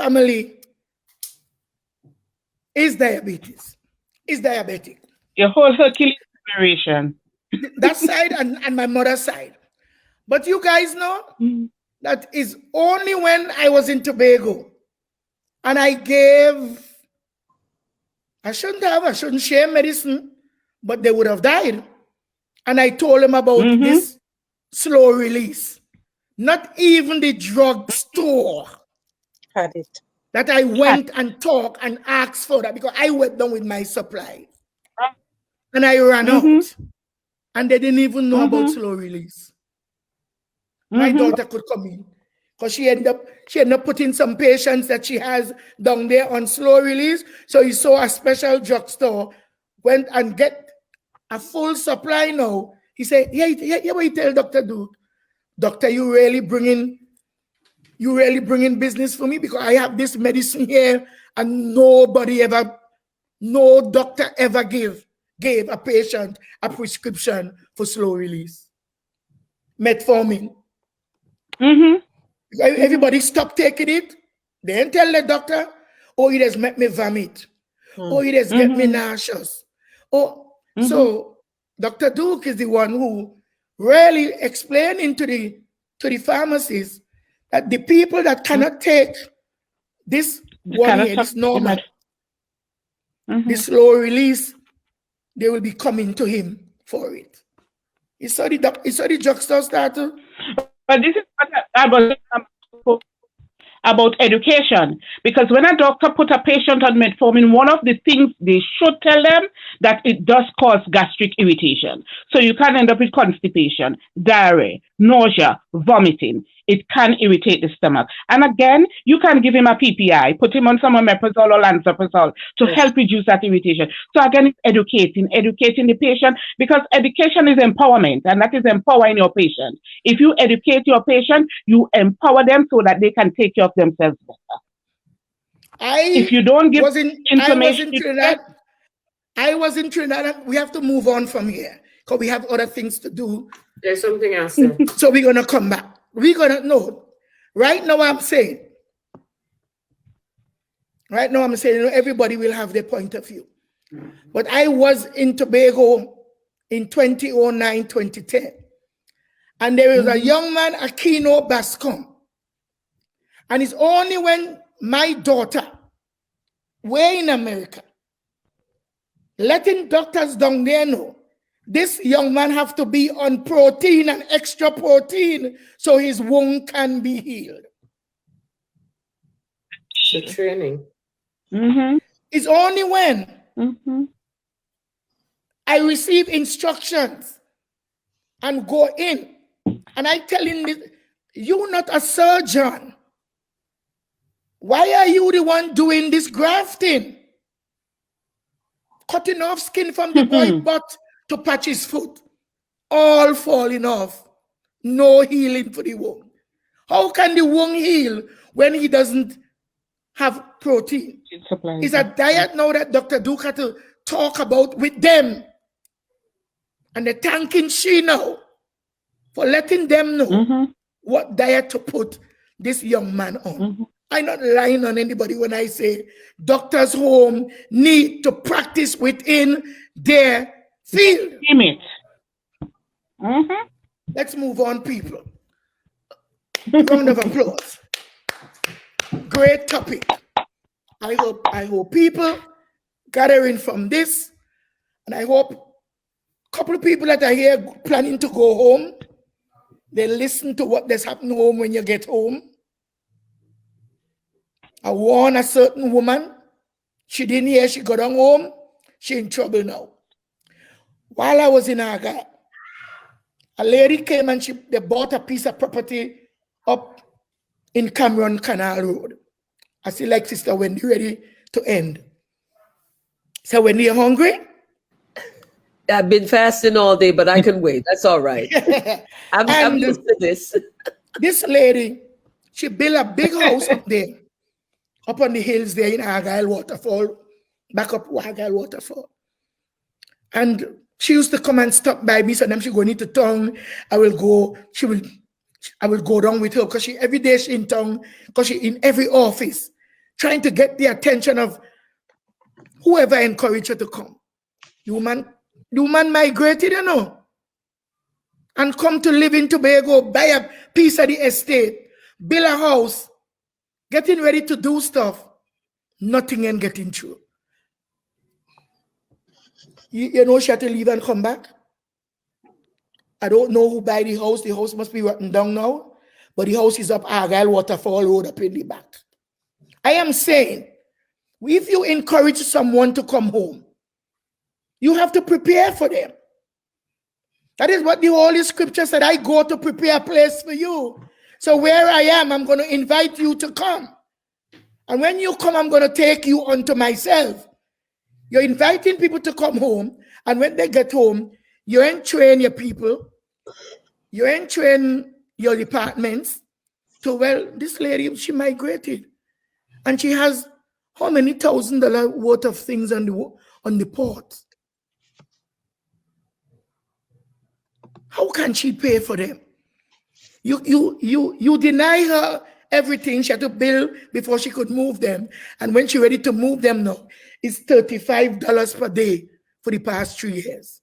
family is diabetes, is diabetic. Your whole Hercules generation. That side and my mother's side. But you guys know that is only when I was in Tobago and I shouldn't share medicine, but they would have died. And I told them about this slow release. Not even the drugstore had it. That I went and talked and asked for that because I went down with my supply. And I ran out. And they didn't even know about slow release. My daughter could come in because she ended up putting some patients that she has down there on slow release. So he saw a special drugstore, went and get a full supply now. He said, yeah, what you tell Dr. Duke? Doctor, you really bringing business for me because I have this medicine here and no doctor ever gave a patient a prescription for slow release. Metformin. Everybody stopped taking it. They didn't tell the doctor, oh, it has made me vomit. Oh, it has get me nauseous. Oh, so Dr. Duke is the one who really explaining to the pharmacists that the people that cannot take this one here, this normal, this slow release, they will be coming to him for it. You saw the drugstore starter. But this is what about education, because when a doctor put a patient on metformin, one of the things they should tell them that it does cause gastric irritation. So you can end up with constipation, diarrhea, nausea, vomiting. It can irritate the stomach. And again, you can give him a PPI, put him on some omeprazole or lansoprazole to help reduce that irritation. So again, it's educating the patient, because education is empowerment, and that is empowering your patient. If you educate your patient, you empower them so that they can take care of themselves better. If you don't give information, I was in Trinidad. We have to move on from here because we have other things to do. There's something else. So we're gonna come back. We're gonna know. Right now, I'm saying, everybody will have their point of view. But I was in Tobago in 2009, 2010. And there was a young man, Aquino Bascom. And it's only when my daughter, way in America, letting doctors down there know this young man have to be on protein and extra protein so his wound can be healed. The training. It's only when I receive instructions and go in and I tell him, you're not a surgeon. Why are you the one doing this grafting? Cutting off skin from the boy butt to patch his foot, all falling off, no healing for the wound. How can the wound heal when he doesn't have protein? It's a diet now that Dr. Duke had to talk about with them. And they're thanking she now for letting them know what diet to put this young man on. I'm not lying on anybody when I say doctors' home need to practice within their field. Let's move on, people. Round of applause. Great topic. I hope people gathering from this, and I hope a couple of people that are here planning to go home, they listen to what that's happening home when you get home. I warned a certain woman. She didn't hear. She got on home. She in trouble now. While I was in Aga, a lady came and they bought a piece of property up in Cameron Canal Road. I see like Sister Wendy ready to end. So Wendy, you hungry? I've been fasting all day, but I can wait. That's all right. I'm used to this. This lady, she built a big house up there, up on the hills there in Argyle Waterfall, back up Argyle Waterfall. And she used to come and stop by me. Sometimes she go into town. I will go down with her because every day she in town, because she in every office. trying to get the attention of whoever encouraged her to come. The woman migrated, you know, and come to live in Tobago, buy a piece of the estate, build a house, getting ready to do stuff. Nothing ain't getting through. You know she had to leave and come back? I don't know who buy the house. The house must be rotten down now. But the house is up Argyle Waterfall Road up in the back. I am saying, if you encourage someone to come home, you have to prepare for them. That is what the Holy Scripture said. I go to prepare a place for you. So where I am, I'm going to invite you to come. And when you come, I'm going to take you unto myself. You're inviting people to come home. And when they get home, you ain't train your people. You ain't train your departments. So, well, this lady, she migrated. And she has how many $1,000 worth of things on the port? How can she pay for them? You deny her everything. She had to build before she could move them. And when she's ready to move them now, it's $35 per day for the past 3 years.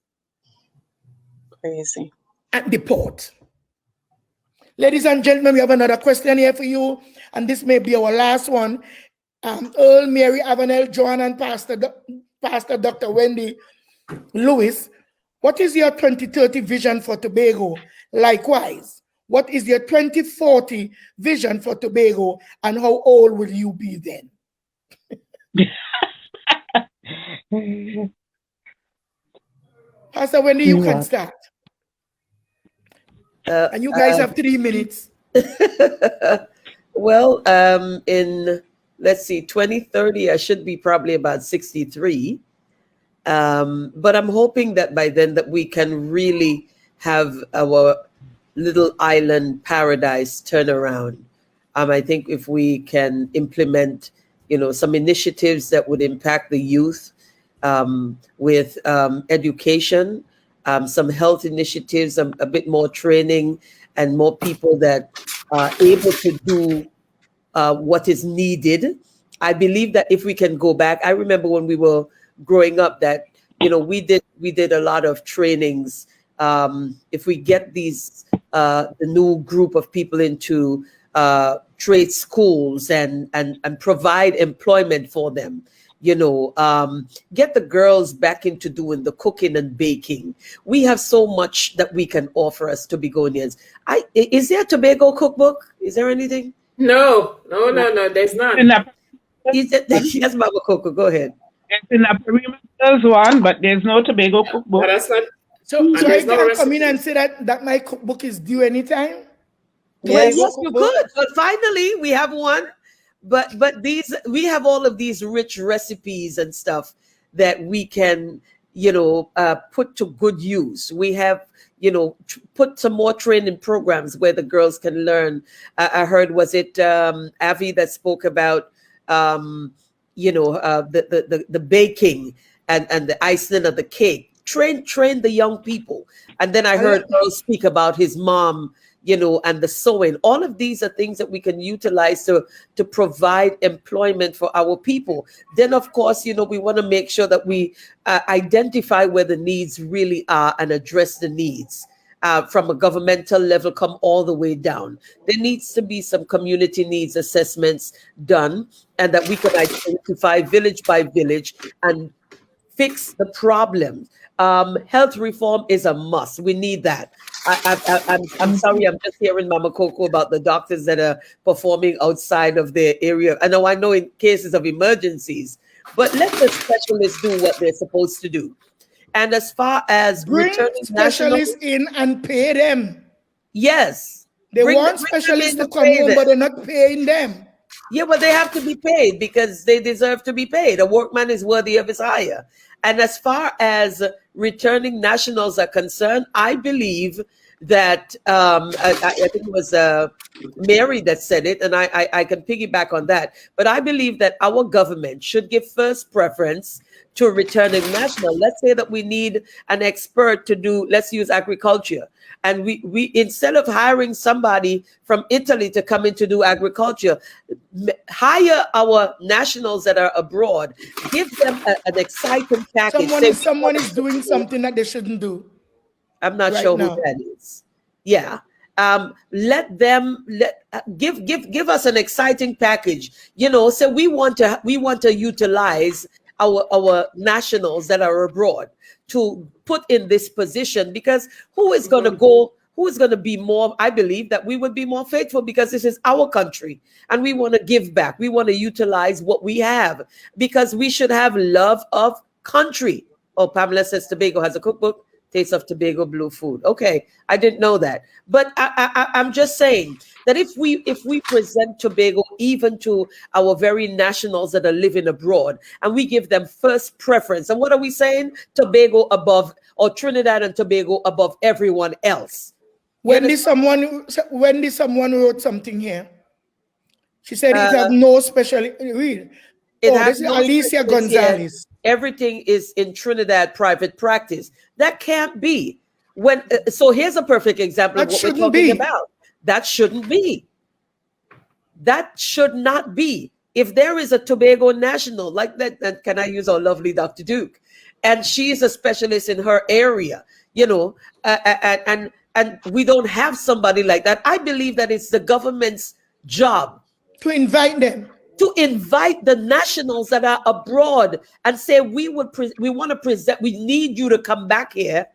Crazy. At the port. Ladies and gentlemen, we have another question here for you. And this may be our last one. Earl, Mary, Avanell, Joanne, and Pastor Dr. Wendy Lewis, what is your 2030 vision for Tobago? Likewise, what is your 2040 vision for Tobago, and how old will you be then? Pastor Wendy, you can start. And you guys have 3 minutes. Well, in, let's see, 2030, I should be probably about 63. But I'm hoping that by then that we can really have our little island paradise turn around. I think if we can implement, some initiatives that would impact the youth with education, some health initiatives, a bit more training, and more people that are able to do what is needed. I believe that if we can go back, I remember when we were growing up that, we did a lot of trainings. If we get the new group of people into trade schools and provide employment for them, get the girls back into doing the cooking and baking. We have so much that we can offer as Tobagonians. Is there a Tobago cookbook? Is there anything? No, there's not. Yes, Mama Coco, go ahead. It's in a there's one, but there's no Tobago cookbook. But that's not. So I can come in and say that my cookbook is due anytime? Yes, you could. But finally, we have one. But we have all of these rich recipes and stuff that we can, put to good use. We have, put some more training programs where the girls can learn. I heard, was it Avi that spoke about, the baking and the icing of the cake. Train the young people. And then I heard Earl speak about his mom, and the sewing. All of these are things that we can utilize to provide employment for our people. Then, of course, we want to make sure that we identify where the needs really are and address the needs from a governmental level, come all the way down. There needs to be some community needs assessments done, and that we can identify village by village and fix the problem. Health reform is a must. We need that. I'm sorry, I'm just hearing Mama Coco about the doctors that are performing outside of their area. I know in cases of emergencies, but let the specialists do what they're supposed to do. And as far as bring specialists in and pay them. Yes. They want specialists to come home, but they're not paying them. Yeah, but they have to be paid because they deserve to be paid. A workman is worthy of his hire. And as far as returning nationals are concerned, I believe that I think it was Mary that said it, and I can piggyback on that. But I believe that our government should give first preference to a returning national. Let's say that we need an expert to do, let's use agriculture. And we instead of hiring somebody from Italy to come in to do agriculture, hire our nationals that are abroad, give them an exciting package. Someone is doing something that they shouldn't do. I'm not sure who that is. Yeah. Give us an exciting package. You know, so we want to utilize our nationals that are abroad to put in this position, because who is going to be more, I believe that we would be more faithful, because this is our country and we want to give back. We want to utilize what we have, because we should have love of country. Oh, Pamela says Tobago has a cookbook, Taste of Tobago Blue Food. Okay, I didn't know that. But I'm just saying that if we present Tobago even to our very nationals that are living abroad, and we give them first preference, and what are we saying? Tobago above, or Trinidad and Tobago above everyone else. Wendy, someone wrote something here. She said it has no special read. This is Alicia Gonzalez. Everything is in Trinidad private practice. That can't be. So here's a perfect example of what we're talking about. That shouldn't be. That should not be. If there is a Tobago national like that, then can I use our lovely Dr. Duke? And she's a specialist in her area, you know, and we don't have somebody like that. I believe that it's the government's job to invite them. To invite the nationals that are abroad and say, we want to present, we need you to come back here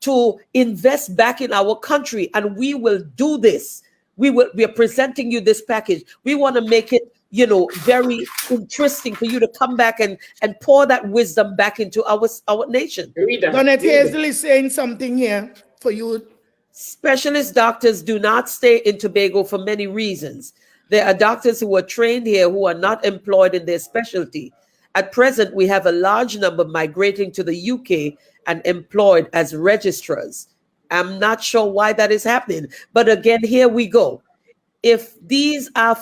to invest back in our country, and we will do this. We are presenting you this package. We want to make it, you know, very interesting for you to come back and pour that wisdom back into our nation. Donette Hazel is saying something here for you. Specialist doctors do not stay in Tobago for many reasons. There are doctors who are trained here who are not employed in their specialty. At present, we have a large number migrating to the UK and employed as registrars. I'm not sure why that is happening. But again, here we go. If these are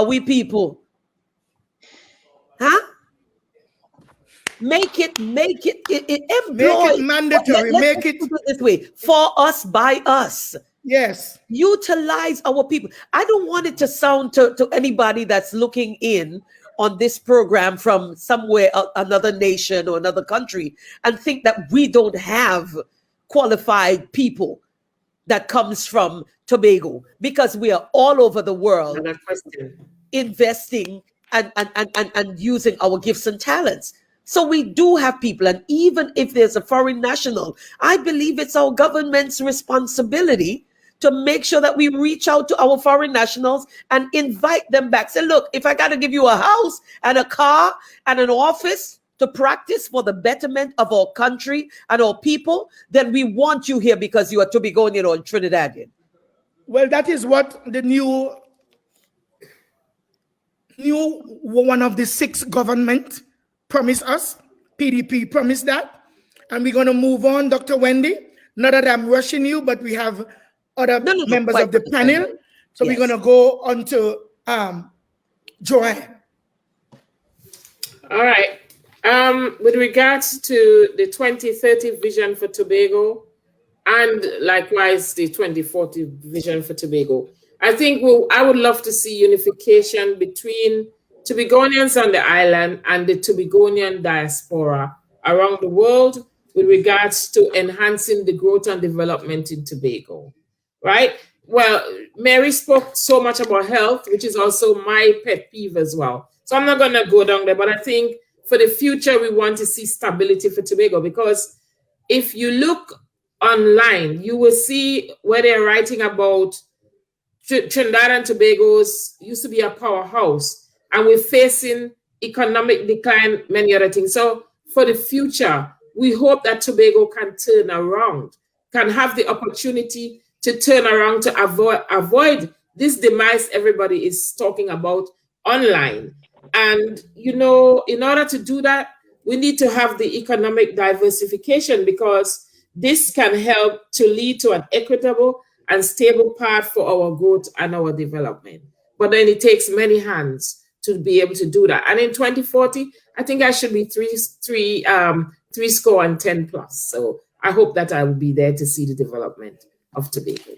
we people? Huh? Make it mandatory. Let's put it this way. For us, by us. Yes. Utilize our people. I don't want it to sound to anybody that's looking in on this program from somewhere, another nation or another country, and think that we don't have qualified people that comes from Tobago, because we are all over the world investing and using our gifts and talents. So we do have people, and even if there's a foreign national, I believe it's our government's responsibility to make sure that we reach out to our foreign nationals and invite them back. Say, look, if I got to give you a house and a car and an office to practice for the betterment of our country and our people, then we want you here because you are Tobagonian or Trinidadian. Well, that is what the new one of the 6 government promised us. PDP promised that. And we're going to move on, Dr. Wendy. Not that I'm rushing you, but we have other members of the panel. So we're going to go on to Joanne. All right. With regards to the 2030 vision for Tobago, and likewise the 2040 vision for Tobago, I think I would love to see unification between Tobagonians on the island and the Tobagonian diaspora around the world with regards to enhancing the growth and development in Tobago, right? Well, Mary spoke so much about health, which is also my pet peeve as well. So I'm not going to go down there, but I think for the future, we want to see stability for Tobago, because if you look online, you will see where they're writing about Trinidad and Tobago's used to be a powerhouse, and we're facing economic decline, many other things. So for the future, we hope that Tobago can turn around, can have the opportunity to turn around to avoid this demise everybody is talking about online. And, you know, in order to do that, we need to have the economic diversification, because this can help to lead to an equitable and stable path for our growth and our development. But then it takes many hands to be able to do that. And in 2040, I think I should be three score and 10 plus. So I hope that I will be there to see the development of Tobago.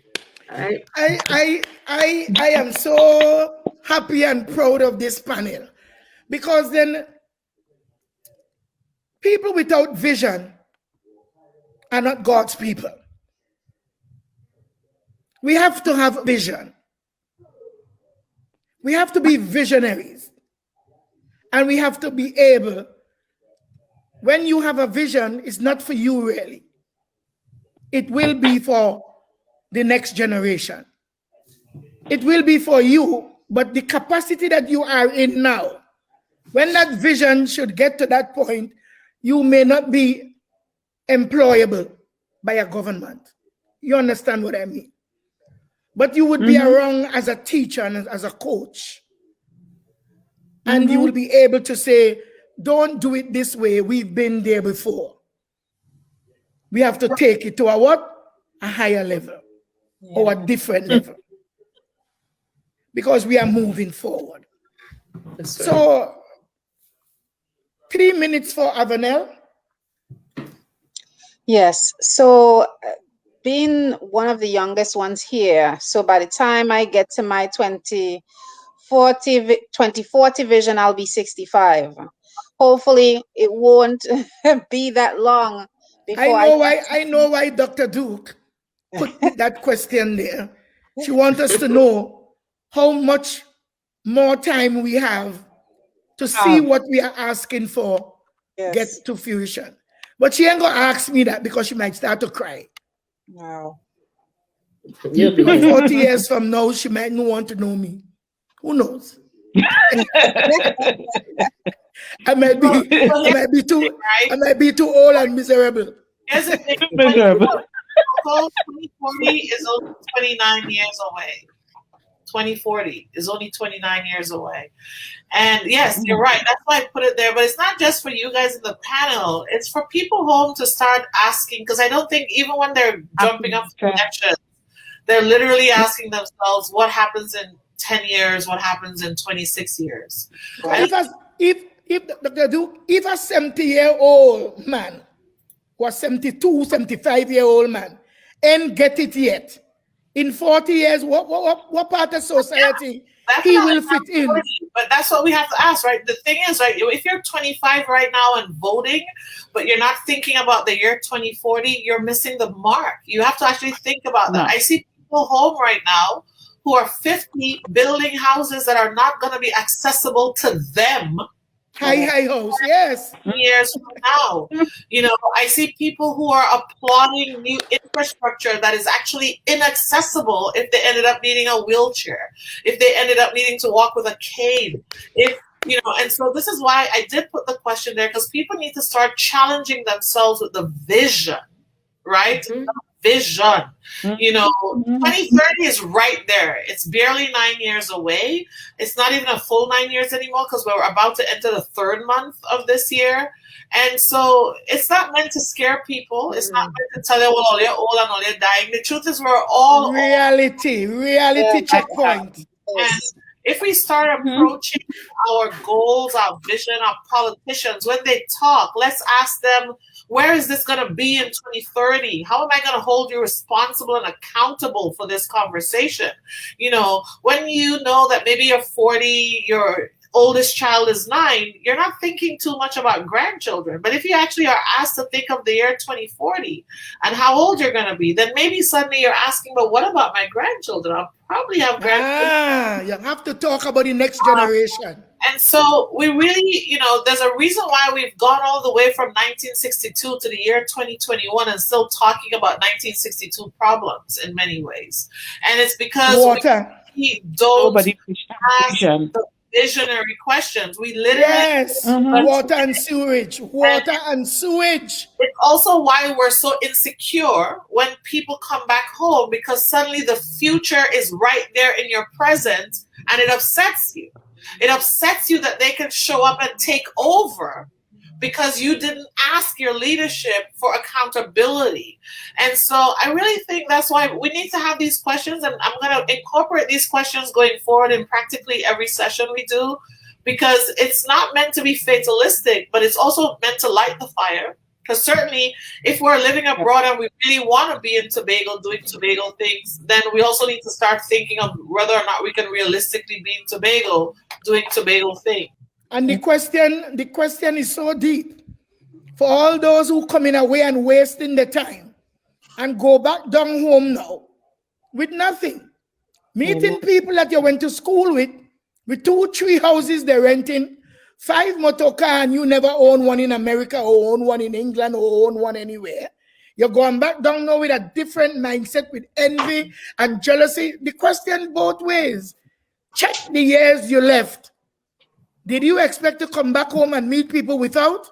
All right. I am so happy and proud of this panel, because then people without vision are not God's people. We have to have vision. We have to be visionaries. And we have to be able, when you have a vision, it's not for you really. It will be for the next generation. It will be for you, but the capacity that you are in now, when that vision should get to that point, you may not be employable by a government. You understand what I mean? But you would be around as a teacher and as a coach. And you will be able to say, don't do it this way. We've been there before. We have to take it to a what? A higher level or a different level. Because we are moving forward. That's right. So, 3 minutes for Avanell. Yes. So, being one of the youngest ones here, so by the time I get to my 2040 vision, I'll be 65. Hopefully, it won't be that long before I know why Dr. Duke put that question there. She wants us to know how much more time we have to see what we are asking for get to fruition. But she ain't gonna ask me that because she might start to cry. No. 40 years from now, she might not want to know me. Who knows? I might be too old and miserable. Here's the thing. 2040 is only 29 years away. 2040 is only 29 years away. And yes, you're right. That's why I put it there. But it's not just for you guys in the panel. It's for people home to start asking, because I don't think even when they're jumping up for connections, they're literally asking themselves, what happens in 10 years? What happens in 26 years? Right? If Dr. Duke, if a 70-year-old man or 72, 75-year-old man ain't get it yet, in 40 years, what part of society he will fit in? But that's what we have to ask, right? The thing is, right, if you're 25 right now and voting, but you're not thinking about the year 2040, you're missing the mark. You have to actually think about that. I see people home right now who are 50 building houses that are not going to be accessible to them. High house, yes. Years from now, I see people who are applauding new infrastructure that is actually inaccessible if they ended up needing a wheelchair, if they ended up needing to walk with a cane, and so this is why I did put the question there, because people need to start challenging themselves with the vision, right? Vision. 2030 is right there. It's barely 9 years away. It's not even a full 9 years anymore, because we're about to enter the 3rd month of this year. And so it's not meant to scare people. It's not meant to tell you, well, all you're old and all you're dying. The truth is we're all reality checkpoint. And if we start approaching our goals, our vision, our politicians, when they talk, let's ask them, where is this going to be in 2030? How am I going to hold you responsible and accountable for this conversation? When you know that maybe you're 40, your oldest child is 9, you're not thinking too much about grandchildren. But if you actually are asked to think of the year 2040 and how old you're going to be, then maybe suddenly you're asking, but what about my grandchildren? I'll probably have grandchildren. You have to talk about the next generation. And so we really, there's a reason why we've gone all the way from 1962 to the year 2021 and still talking about 1962 problems in many ways. And it's because we don't ask the visionary questions. We literally water and sewage. It's also why we're so insecure when people come back home, because suddenly the future is right there in your present, and it upsets you. It upsets you that they can show up and take over, because you didn't ask your leadership for accountability. And so I really think that's why we need to have these questions, and I'm going to incorporate these questions going forward in practically every session we do, because it's not meant to be fatalistic, but it's also meant to light the fire. Because certainly, if we're living abroad and we really want to be in Tobago doing Tobago things, then we also need to start thinking of whether or not we can realistically be in Tobago doing Tobago things. And the question is so deep. For all those who coming away and wasting their time and go back down home now with nothing, meeting people that you went to school with 2-3 houses they're renting, 5 motor car, and you never own one in America or own one in England or own one anywhere. You're going back down now with a different mindset, with envy and jealousy. The question both ways. Check the years you left. Did you expect to come back home and meet people without?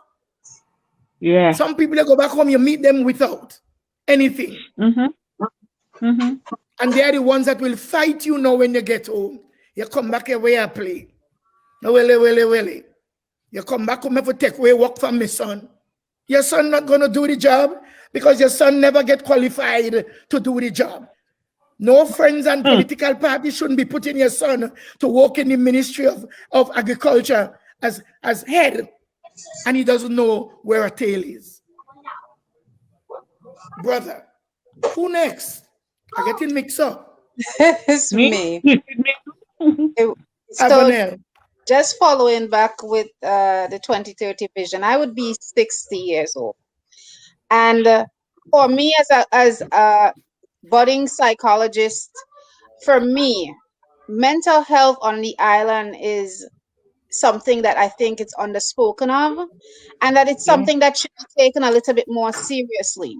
Yeah. Some people that go back home, you meet them without anything. And they are the ones that will fight you now when you get home. You come back here where I play. No, well. You come back home to take away work from my son. Your son not going to do the job because your son never get qualified to do the job. No friends and political parties shouldn't be putting your son to work in the Ministry of Agriculture as head, and he doesn't know where a tail is. Brother, who next? I'm getting mixed up. It's me. So, Avanell. just following back with the 2030 vision, I would be 60 years old. And for me, as a budding psychologist, for me, mental health on the island is something that I think it's underspoken of, and that it's something that should be taken a little bit more seriously.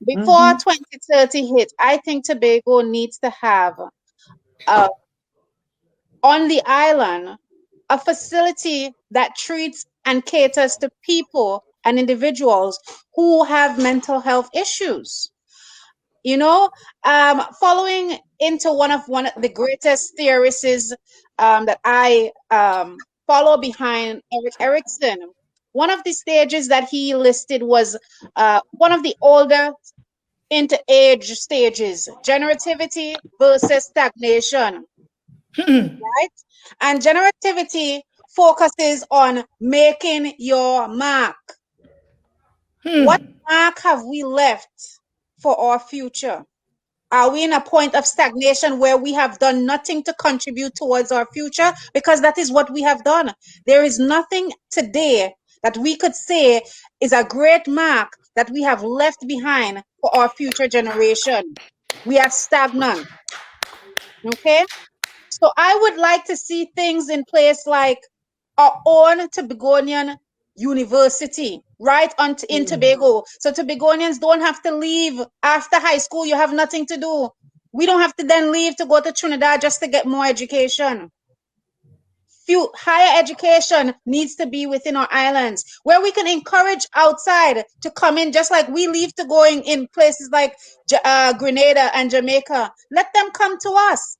Before 2030 hit, I think Tobago needs to have on the island a facility that treats and caters to people and individuals who have mental health issues. You know, following into one of the greatest theorists that I follow behind, Erik Erikson. One of the stages that he listed was one of the older inter-age stages, generativity versus stagnation. Right? And generativity focuses on making your mark. What mark have we left for our future? Are we in a point of stagnation where we have done nothing to contribute towards our future? Because that is what we have done. There is nothing today that we could say is a great mark that we have left behind for our future generation. We are stagnant. Okay? So I would like to see things in place like our own Tobagonian University, right in Tobago. So Tobagonians don't have to leave after high school. You have nothing to do. We don't have to then leave to go to Trinidad just to get more education. Higher education needs to be within our islands, where we can encourage outside to come in, just like we leave to going in places like Grenada and Jamaica. Let them come to us.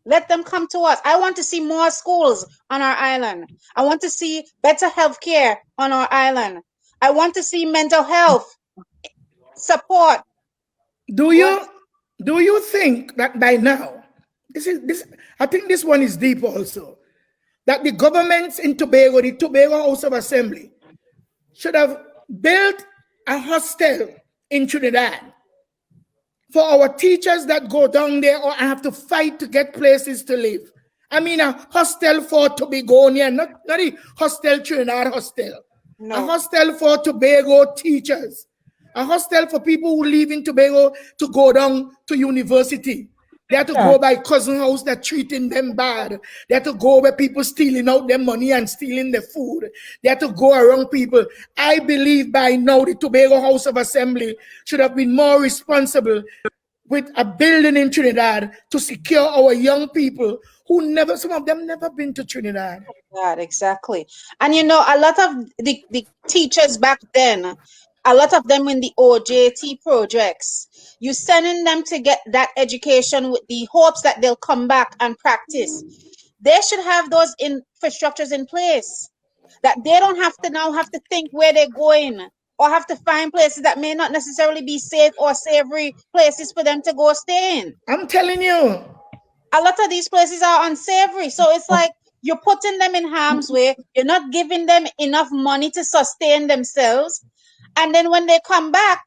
Let them come to us. I want to see more schools on our island. I want to see better health care on our island. I want to see mental health support. Do you think that by now, I think this one is deep also, that the governments in Tobago, the Tobago House of Assembly, should have built a hostel in Trinidad for our teachers that go down there or have to fight to get places to live. I mean, a hostel for Tobagonian, not a hostel Trinidad hostel. No. A hostel for Tobago teachers. A hostel for people who live in Tobago to go down to university. They have to go by cousin house that treating them bad. They have to go where people stealing out their money and stealing their food. They have to go around people. I believe by now the Tobago House of Assembly should have been more responsible with a building in Trinidad to secure our young people who some of them never been to Trinidad. God, exactly. And you know, a lot of the teachers back then, a lot of them in the OJT projects, you sending them to get that education with the hopes that they'll come back and practice. They should have those infrastructures in place. that they don't have to now have to think where they're going or have to find places that may not necessarily be safe or savory places for them to go stay in. I'm telling you. A lot of these places are unsavory. So it's like you're putting them in harm's way. You're not giving them enough money to sustain themselves. And then when they come back,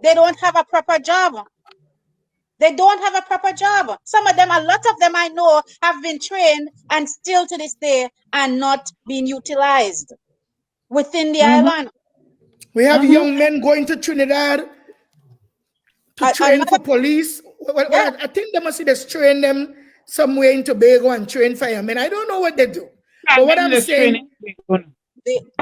they don't have a proper job. They don't have a proper job. Some of them, a lot of them I know have been trained and still to this day are not being utilized within the island. We have young men going to Trinidad to train for police. I think they must just train them somewhere in Tobago and train firemen. I don't know what they do. But what I'm saying,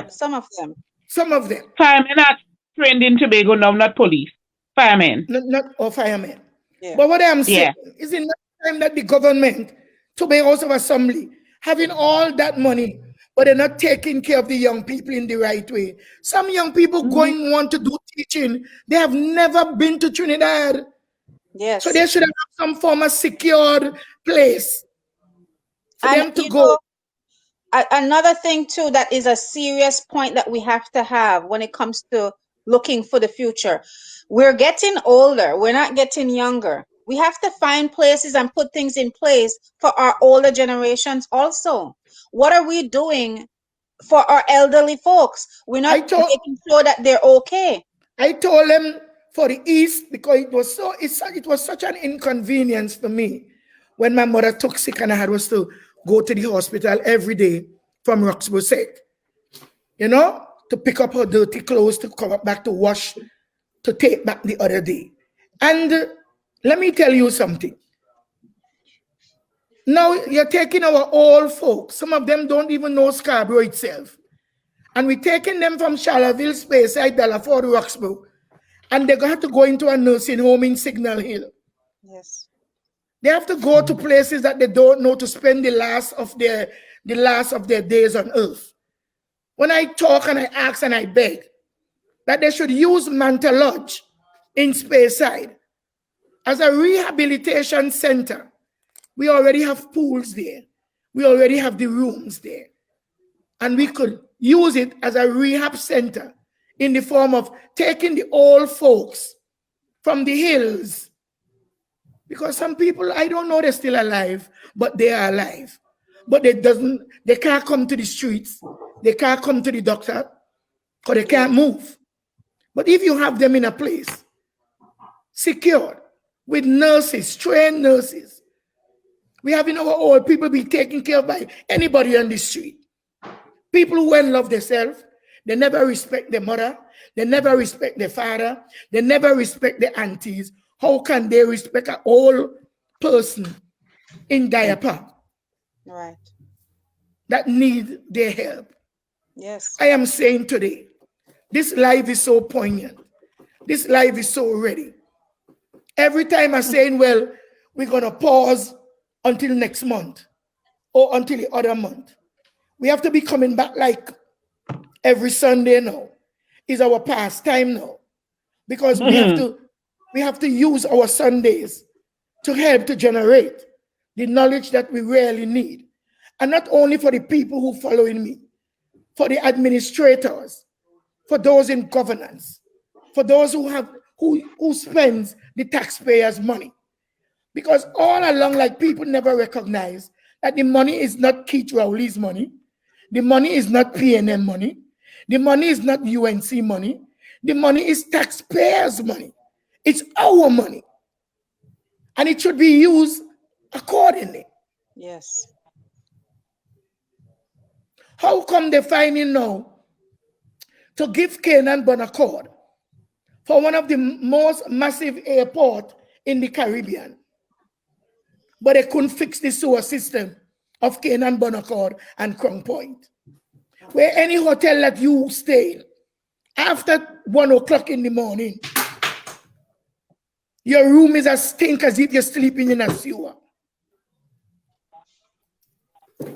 some of them. Firemen are trained in Tobago now, not police. Firemen. Not firemen. Yeah. But what I'm saying is in the time that the government, Tobago House of Assembly, having all that money, but they're not taking care of the young people in the right way. Some young people want to do teaching. They have never been to Trinidad. Yes. So they should have some form of secured place for them to go. Another thing too that is a serious point that we have to have when it comes to looking for the future. We're getting older. We're not getting younger. We have to find places and put things in place for our older generations also. What are we doing for our elderly folks? We're not making sure that they're okay. I told them for the East, because it was such an inconvenience for me when my mother took sick and I was to go to the hospital every day from Roxborough sick, to pick up her dirty clothes, to come back to wash, to take back the other day. And let me tell you something. Now you're taking our old folks. Some of them don't even know Scarborough itself. And we're taking them from Charlottesville, Speyside, Delaford, Roxborough. And they're going to have to go into a nursing home in Signal Hill. Yes. They have to go to places that they don't know to spend the last of their days on earth. When I talk and I ask and I beg that they should use Manta Lodge in Speyside as a rehabilitation center. We already have pools there. We already have the rooms there. And we could use it as a rehab center in the form of taking the old folks from the hills. Because some people, I don't know they're still alive, but they are alive. But they can't come to the streets. They can't come to the doctor because they can't move. But if you have them in a place, secured, with nurses, trained nurses, we have our old people be taken care of by anybody on the street. People who won't love themselves, they never respect their mother, they never respect their father, they never respect their aunties. How can they respect an old person in diaper? Right. That need their help. Yes. I am saying today, this life is so poignant. This life is so ready. Every time I'm saying, well, we're going to pause until next month or until the other month. We have to be coming back like every Sunday now. Is our pastime now. Because we have to use our Sundays to help to generate the knowledge that we really need. And not only for the people who following me, for the administrators, for those in governance, for those who spends the taxpayers' money. Because all along, like, people never recognize that the money is not Keith Rowley's money. The money is not PNM money. The money is not UNC money. The money is taxpayers' money. It's our money. And it should be used accordingly. Yes. How come they finding now to give Canaan Bonaccord for one of the most massive airports in the Caribbean, but they couldn't fix the sewer system of Canaan Bonaccord and Crown Point, where any hotel that you stay in, after 1 o'clock in the morning, your room is as stink as if you're sleeping in a sewer.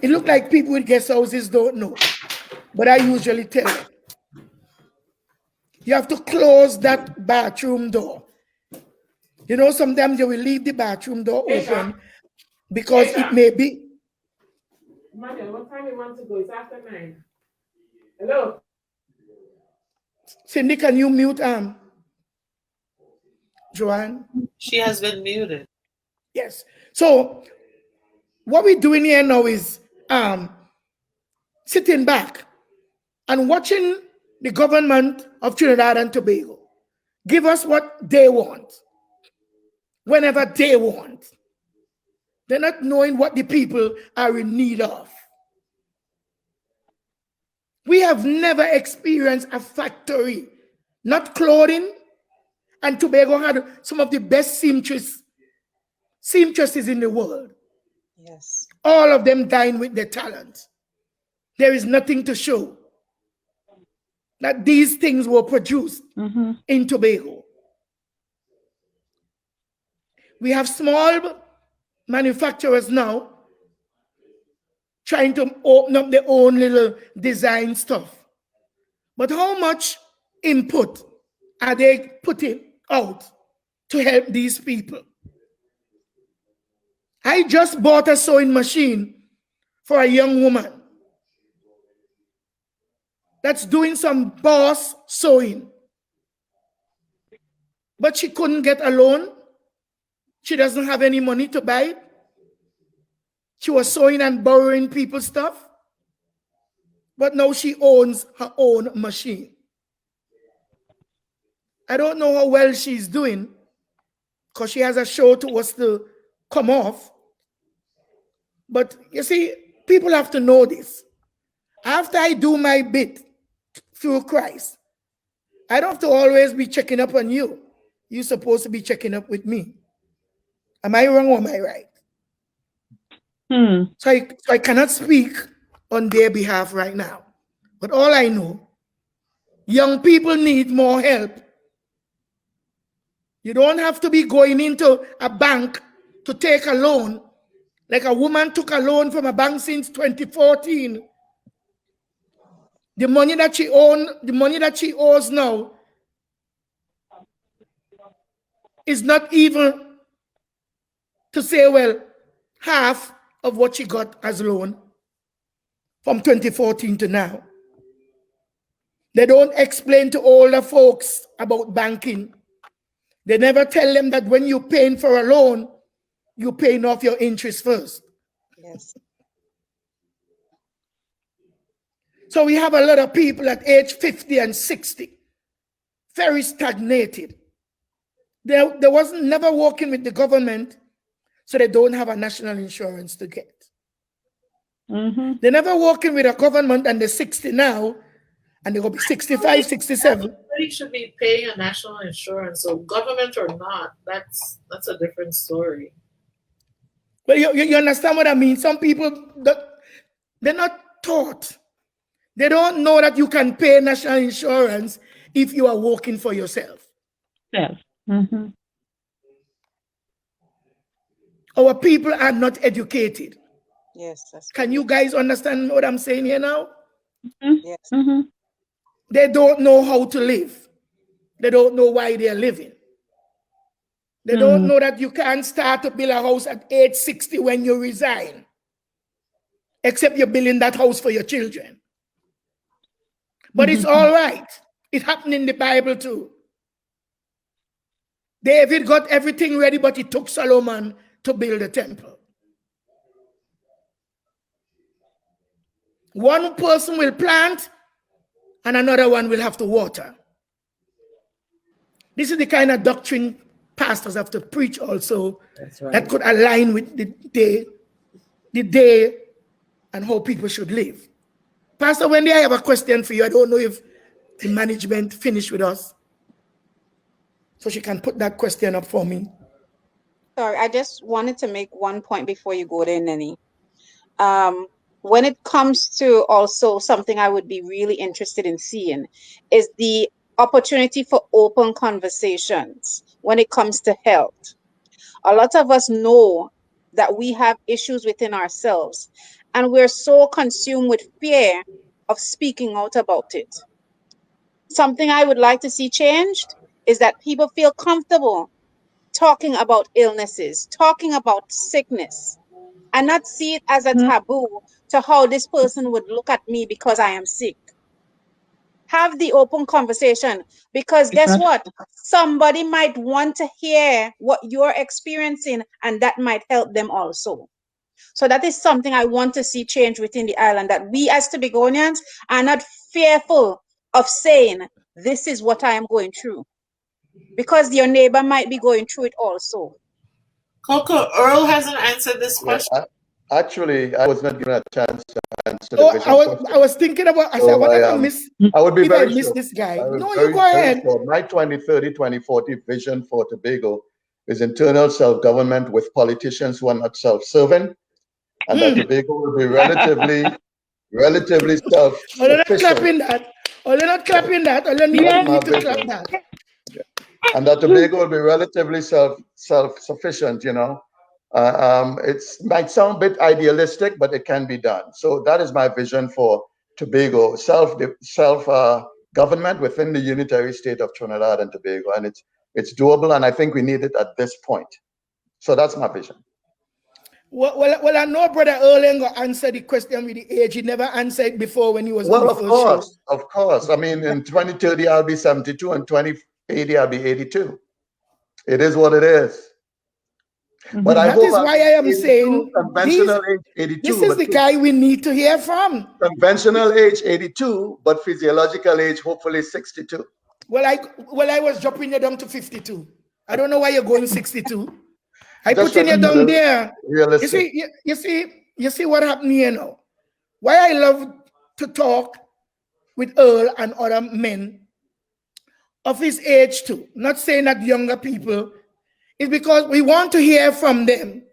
It looks like people with guest houses don't know, but I usually tell them. You have to close that bathroom door. Sometimes you will leave the bathroom door open because it may be. Manuel, what time you want to go? It's after 9. Hello. Cindy, can you mute Joanne? She has been muted. Yes. So what we're doing here now is sitting back and watching the government of Trinidad and Tobago give us what they want, whenever they want. They're not knowing what the people are in need of. We have never experienced a factory, not clothing, and Tobago had some of the best seamstresses in the world. Yes. All of them dying with their talent. There is nothing to show that these things were produced in Tobago. We have small manufacturers now trying to open up their own little design stuff. But how much input are they putting out to help these people? I just bought a sewing machine for a young woman that's doing some boss sewing. But she couldn't get a loan. She doesn't have any money to buy it. She was sewing and borrowing people's stuff. But now she owns her own machine. I don't know how well she's doing because she has a show to us to come off. But you see, people have to know this. After I do my bit through Christ, I don't have to always be checking up on you. You're supposed to be checking up with me. Am I wrong or am I right? So I cannot speak on their behalf right now. But all I know, young people need more help. You don't have to be going into a bank to take a loan. Like a woman took a loan from a bank since 2014. The money that she owes now is not even to say, well, half of what she got as loan from 2014 to now. They don't explain to older folks about banking. They never tell them that when you're paying for a loan, you're paying off your interest first. Yes. So we have a lot of people at age 50 and 60, very stagnated. They wasn't never working with the government, so they don't have a national insurance to get. They're never working with a government and they're 60 now, and they're going to be 65, 67. Everybody should be paying a national insurance, so government or not, that's a different story. But you understand what I mean? Some people, they're not taught. They don't know that you can pay national insurance if you are working for yourself. Yes. Our people are not educated. Yes. Can you guys understand what I'm saying here now? Yes. They don't know how to live. They don't know why they're living. They don't know that you can't start to build a house at age 60 when you resign, except you're building that house for your children. But it's all right. It happened in the Bible too. David got everything ready, but it took Solomon to build a temple. One person will plant and another one will have to water. This is the kind of doctrine pastors have to preach also. That's right. That could align with the day and how people should live. Pastor Wendy, I have a question for you. I don't know if the management finished with us, so she can put that question up for me. Sorry, I just wanted to make one point before you go there, Nenny. When it comes to also something I would be really interested in seeing is the opportunity for open conversations when it comes to health. A lot of us know that we have issues within ourselves, and we're so consumed with fear of speaking out about it. Something I would like to see changed is that people feel comfortable talking about illnesses, talking about sickness, and not see it as a taboo to how this person would look at me because I am sick. Have the open conversation, because guess what? Somebody might want to hear what you're experiencing, and that might help them also. So that is something I want to see change within the island, that we as Tobagonians are not fearful of saying, this is what I am going through, because your neighbor might be going through it also. Coco, Earl hasn't answered this question. Actually, I was not given a chance to answer the Oh, vision I was thinking about, I said, what if I miss, I would be if I very miss sure. this guy? I would No, very, you go ahead. sure. My 2030, 2040 vision for Tobago is internal self-government with politicians who are not self-serving, and that Tobago will be relatively Oh, they're not self-sufficient. clapping that. Oh, they're not clapping that. Oh, they need to clap that. And that Tobago will be relatively self-sufficient, you know. It might sound a bit idealistic, but it can be done. So that is my vision for Tobago, self-government within the unitary state of Trinidad and Tobago. And it's doable, and I think we need it at this point. So that's my vision. Well, I know Brother Earl ain't gonna answer the question with the age. He never answered before when he was on the first show. Of course. I mean, in 2030, I'll be 72, and 2080, I'll be 82. It is what it is. But that is why I am saying conventional age 82. This is the guy we need to hear from. Conventional age 82, but physiological age hopefully 62. Well, I was dropping you down to 52. I don't know why you're going 62. I Just putting you down there. Realistic. You see what happened here now. Why I love to talk with Earl and other men of his age too. Not saying that younger people, is because we want to hear from them.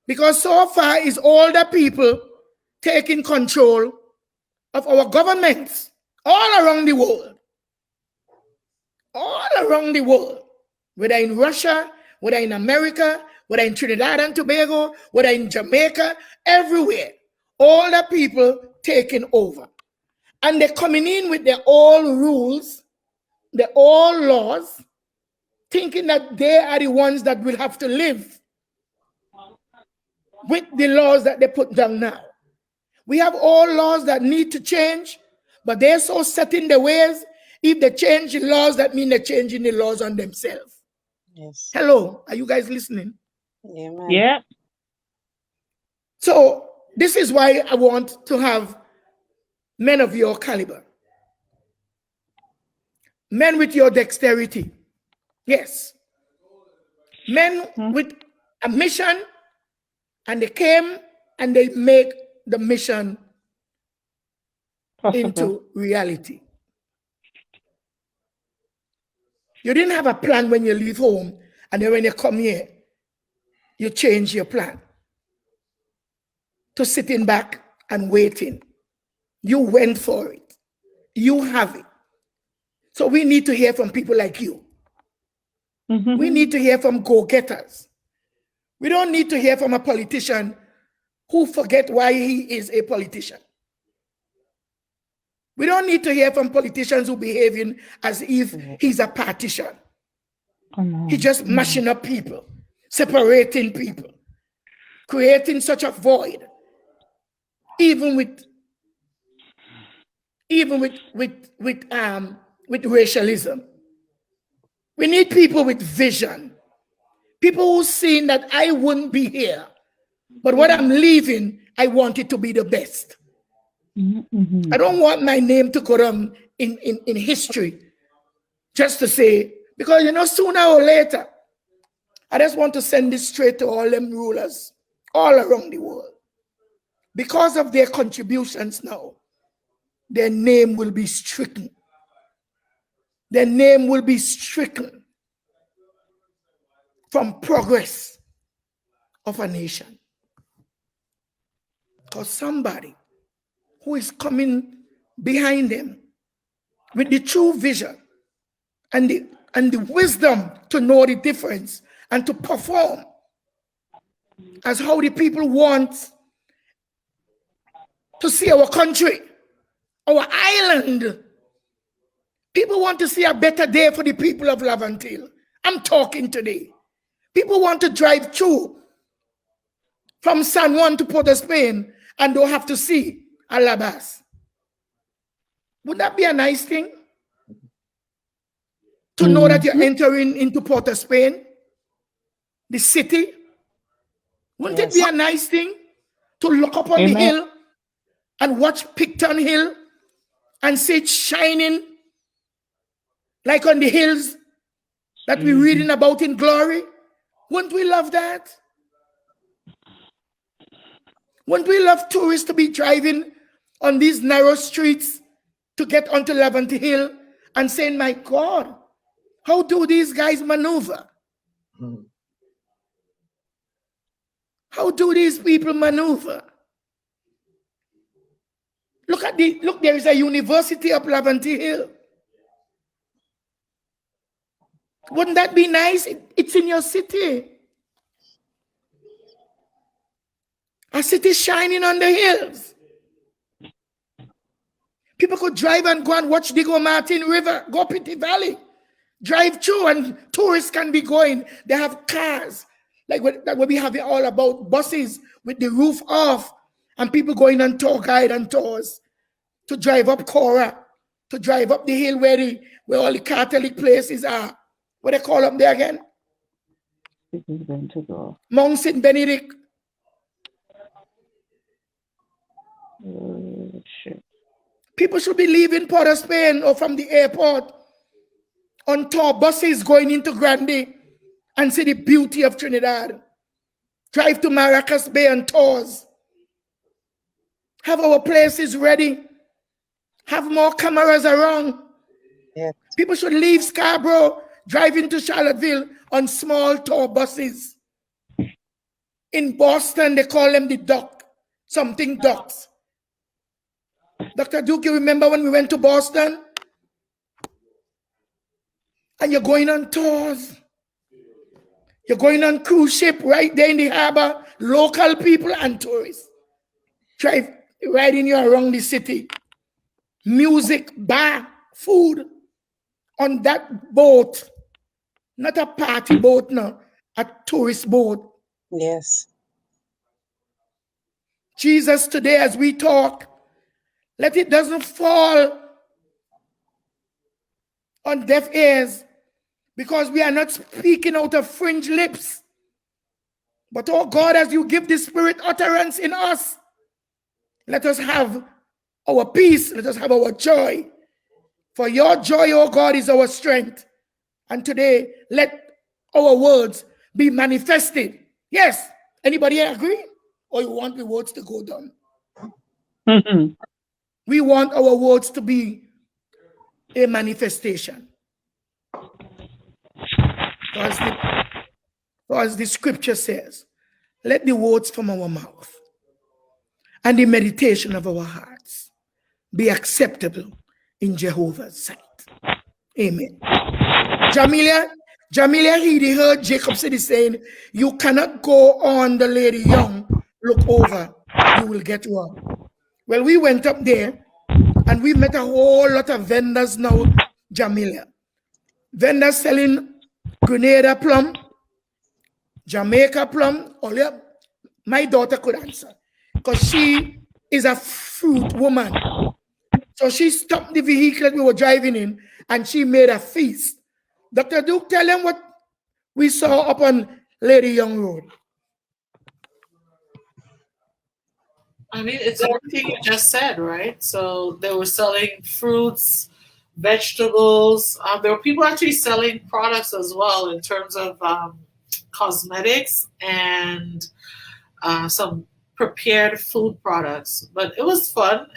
Because so far it's older people taking control of our governments all around the world. All around the world. Whether in Russia, whether in America, whether in Trinidad and Tobago, whether in Jamaica, everywhere. Older people taking over. And they're coming in with their old rules, their old laws, thinking that they are the ones that will have to live with the laws that they put down now. We have all laws that need to change, but they're so set in their ways. If they change the laws, that means they're changing the laws on themselves. Yes. Hello, are you guys listening? Amen. Yeah. So this is why I want to have men of your caliber. Men with your dexterity. Yes. Men with a mission, and they came and they make the mission into reality. You didn't have a plan when you leave home, and then when you come here, you change your plan to sitting back and waiting. You went for it. You have it. So we need to hear from people like you. We need to hear from go-getters. We don't need to hear from a politician who forget why he is a politician. We don't need to hear from politicians who behaving as if he's a partisan. He's just mashing up people, separating people, creating such a void, even with racialism. We need people with vision, people who've seen that I wouldn't be here, but what I'm leaving, I want it to be the best. I don't want my name to go down in history just to say, because sooner or later, I just want to send this straight to all them rulers all around the world. Because of their contributions now, their name will be stricken. Their name will be stricken from progress of a nation. Because somebody who is coming behind them with the true vision and the wisdom to know the difference and to perform as how the people want to see our country, our island. People want to see a better day for the people of Laventille. I'm talking today. People want to drive through from San Juan to Port of Spain and don't have to see Alabas. Would that be a nice thing? to know that you're entering into Port of Spain, the city? Wouldn't it be a nice thing to look up on the hill and watch Picton Hill and see it shining like on the hills that we're reading about in Glory? Wouldn't we love that? Wouldn't we love tourists to be driving on these narrow streets to get onto Levante Hill and saying, my God, how do these guys maneuver? How do these people maneuver? Look, there is a university up Levante Hill. Wouldn't that be nice? It's in your city. A city shining on the hills. People could drive and go and watch Diego Martin River, go Pity Valley, drive through, and tourists can be going. They have cars, like what we have it all about, buses with the roof off, and people going on tour guide and tours to drive up Cora, to drive up the hill where all the Catholic places are. What they call up there again? Mount St. Benedict. People should be leaving Port of Spain or from the airport on tour buses going into Grande and see the beauty of Trinidad. Drive to Maracas Bay on tours. Have our places ready. Have more cameras around. Yeah. People should leave Scarborough, drive into Charlottesville on small tour buses. In Boston, they call them the duck, something ducks. Dr. Duke, you remember when we went to Boston? And you're going on tours. You're going on cruise ship right there in the harbor, local people and tourists. Drive, riding you around the city. Music, bar, food on that boat. Not a party boat, no, a tourist boat. Yes. Jesus, today as we talk, let it doesn't fall on deaf ears, because we are not speaking out of fringe lips. But oh God, as you give the Spirit utterance in us, let us have our peace, let us have our joy. For your joy, oh God, is our strength. And today, let our words be manifested. Yes. Anybody agree? Or you want the words to go down? We want our words to be a manifestation. As the scripture says, let the words from our mouth and the meditation of our hearts be acceptable in Jehovah's sight. Amen. Jamilia Heedy heard Jacob City saying, you cannot go on the lady young, look over, you will get wrong. Well, we went up there and we met a whole lot of vendors now, Jamilia. Vendors selling Grenada plum, Jamaica plum. My daughter could answer because she is a fruit woman. So she stopped the vehicle that we were driving in and she made a feast. Dr. Duke, tell them what we saw up on Lady Young Road. I mean, it's everything you just said, right? So they were selling fruits, vegetables. There were people actually selling products as well in terms of cosmetics and some prepared food products. But it was fun.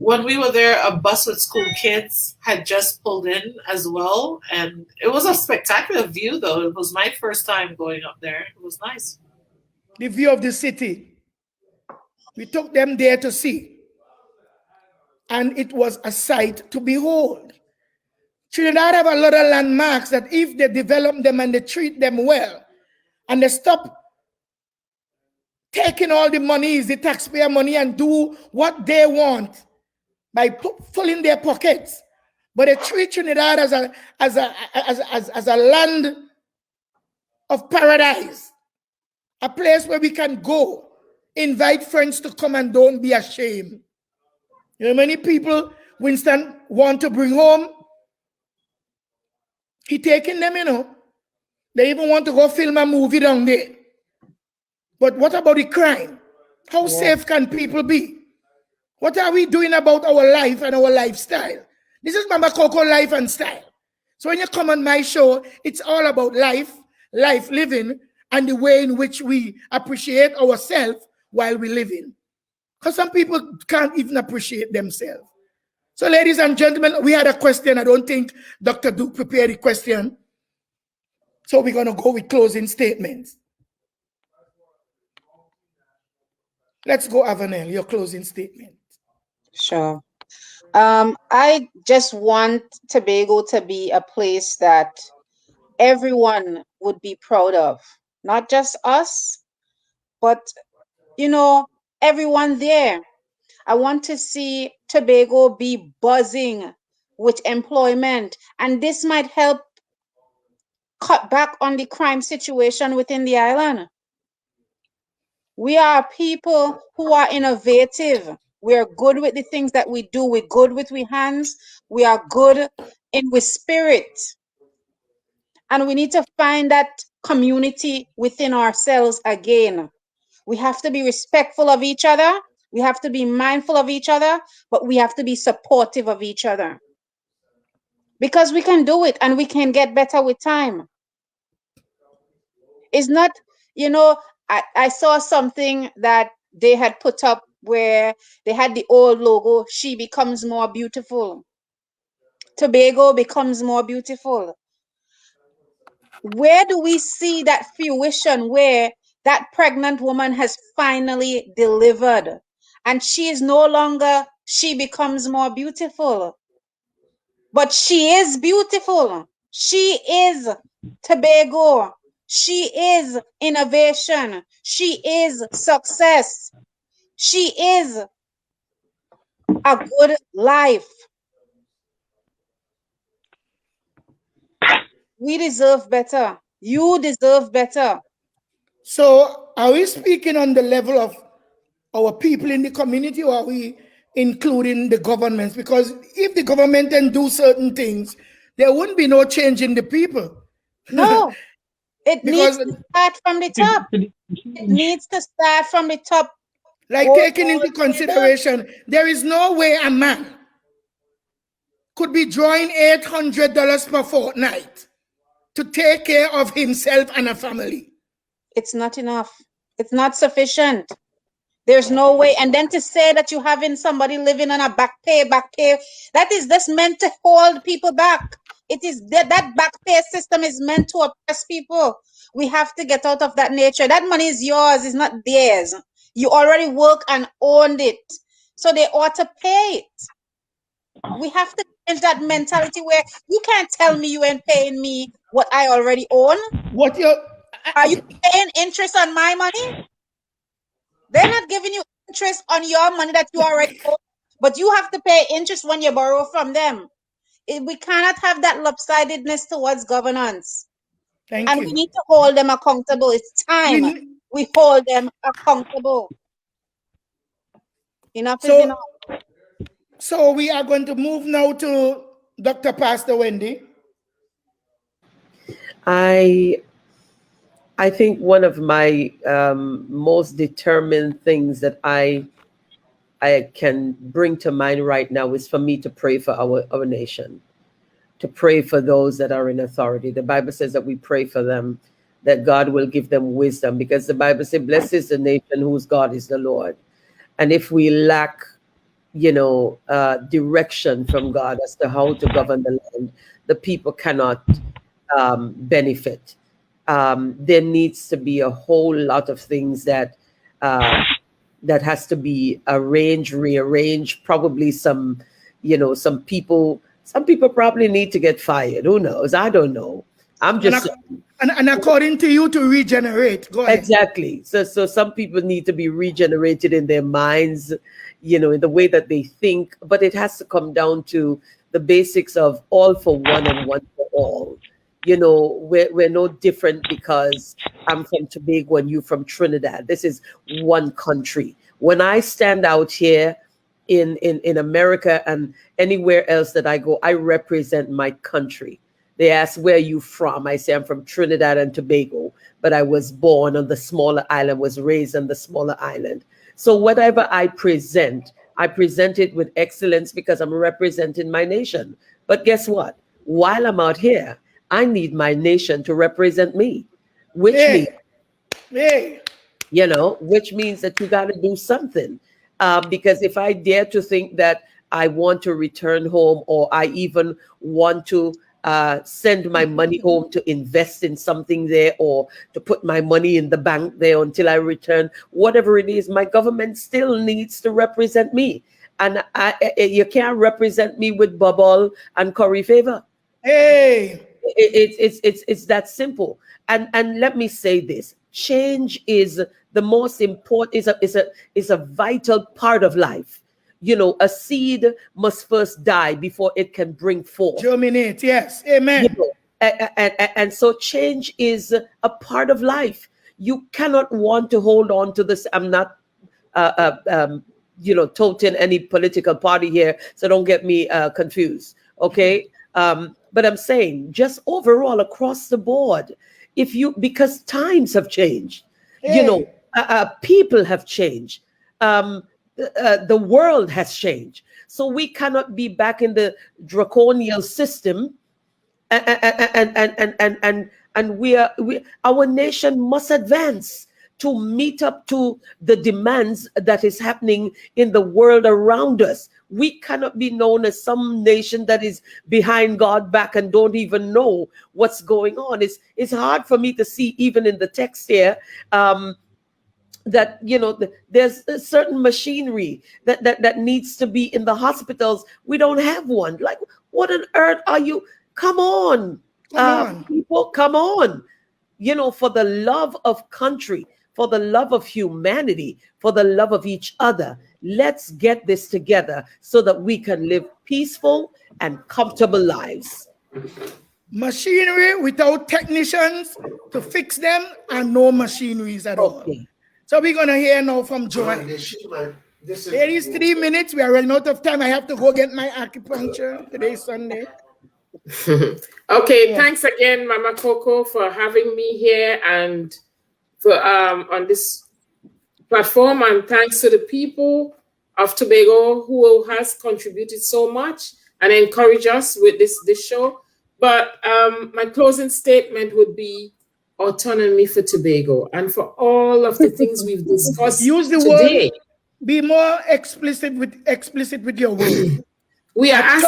When we were there, a bus with school kids had just pulled in as well. And it was a spectacular view, though. It was my first time going up there. It was nice. The view of the city. We took them there to see. And it was a sight to behold. Trinidad have a lot of landmarks that if they develop them and they treat them well, and they stop taking all the money, the taxpayer money, and do what they want by filling their pockets, but they treat Trinidad as a land of paradise, a place where we can go, invite friends to come and don't be ashamed. You know, many people, Winston, want to bring home He taking them, They even want to go film a movie down there. But what about the crime? How safe can people be? What are we doing about our life and our lifestyle? This is Mama Coco Life and Style. So when you come on my show, it's all about life living, and the way in which we appreciate ourselves while we living. Because some people can't even appreciate themselves. So ladies and gentlemen, we had a question. I don't think Dr. Duke prepared the question. So we're going to go with closing statements. Let's go, Avanell, your closing statement. Sure. I just want Tobago to be a place that everyone would be proud of. Not just us, but, everyone there. I want to see Tobago be buzzing with employment, and this might help cut back on the crime situation within the island. We are people who are innovative. We are good with the things that we do. We're good with our hands. We are good with spirit. And we need to find that community within ourselves again. We have to be respectful of each other. We have to be mindful of each other, but we have to be supportive of each other. Because we can do it and we can get better with time. It's not, I saw something that they had put up where they had the old logo, She Becomes More Beautiful. Tobago becomes more beautiful. Where do we see that fruition where that pregnant woman has finally delivered and she is no longer, she becomes more beautiful, but she is beautiful. She is Tobago. She is innovation. She is success. She is a good life. We deserve better. You deserve better. So are we speaking on the level of our people in the community, or are we including the governments? Because if the government can do certain things, there wouldn't be no change in the people. No, it needs to start from the top. It needs to start from the top. Like taking into consideration, there is no way a man could be drawing $800 per fortnight to take care of himself and a family. It's not enough. It's not sufficient. There's no way. And then to say that you're having somebody living on a back pay, that is just meant to hold people back. It is that back pay system is meant to oppress people. We have to get out of that nature. That money is yours, it's not theirs. You already work and owned it. So they ought to pay it. We have to change that mentality where you can't tell me you ain't paying me what I already own. Are you paying interest on my money? They're not giving you interest on your money that you already own, but you have to pay interest when you borrow from them. We cannot have that lopsidedness towards governance. Thank you. We need to hold them accountable. It's time we hold them accountable. Enough is enough. So we are going to move now to Dr. Pastor Wendy. I think one of my most determined things that I can bring to mind right now is for me to pray for our nation, to pray for those that are in authority. The Bible says that we pray for them, that God will give them wisdom, because the Bible says, blessed is the nation whose God is the Lord. And if we lack, direction from God as to how to govern the land, the people cannot benefit. There needs to be a whole lot of things that has to be arranged, rearranged. Probably some people probably need to get fired. Who knows? I don't know. I'm just and according to you, to regenerate. Go ahead. Exactly. So some people need to be regenerated in their minds, in the way that they think. But it has to come down to the basics of all for one and one for all. We're no different because I'm from Tobago and you from Trinidad. This is one country. When I stand out here in America and anywhere else that I go, I represent my country. They ask, where are you from? I say, I'm from Trinidad and Tobago, but I was born on the smaller island, was raised on the smaller island. So whatever I present it with excellence because I'm representing my nation. But guess what? While I'm out here, I need my nation to represent me, which means, which means that you got to do something. Because if I dare to think that I want to return home, or I even want to send my money home to invest in something there, or to put my money in the bank there until I return, whatever it is, my government still needs to represent me. And you can't represent me with bubble and curry favor. Hey, it's that simple. And let me say this: change is the most important. Is a vital part of life. A seed must first die before it can bring forth. Germinate, yes, amen. And so change is a part of life. You cannot want to hold on to this. I'm not, toting any political party here, so don't get me confused. Okay, but I'm saying just overall across the board, because times have changed, people have changed. The world has changed, so we cannot be back in the draconian system, and our nation must advance to meet up to the demands that is happening in the world around us. We cannot be known as some nation that is behind God back and don't even know what's going on. It's hard for me to see, even in the text here, that there's a certain machinery that needs to be in the hospitals. We don't have one. Like, what on earth are you? Come on. People, come on. For the love of country, for the love of humanity, for the love of each other, let's get this together so that we can live peaceful and comfortable lives. Machinery without technicians to fix them, and no machineries at all. So we're going to hear now from Joanne. There is 3 minutes. We are running out of time. I have to go get my acupuncture. Today's Sunday. Okay, thanks again, Mama Coco, for having me here and for on this platform. And thanks to the people of Tobago who has contributed so much and encouraged us with this show. But my closing statement would be autonomy for Tobago, and for all of the things we've discussed. Use the today. word. Be more explicit with your word. We are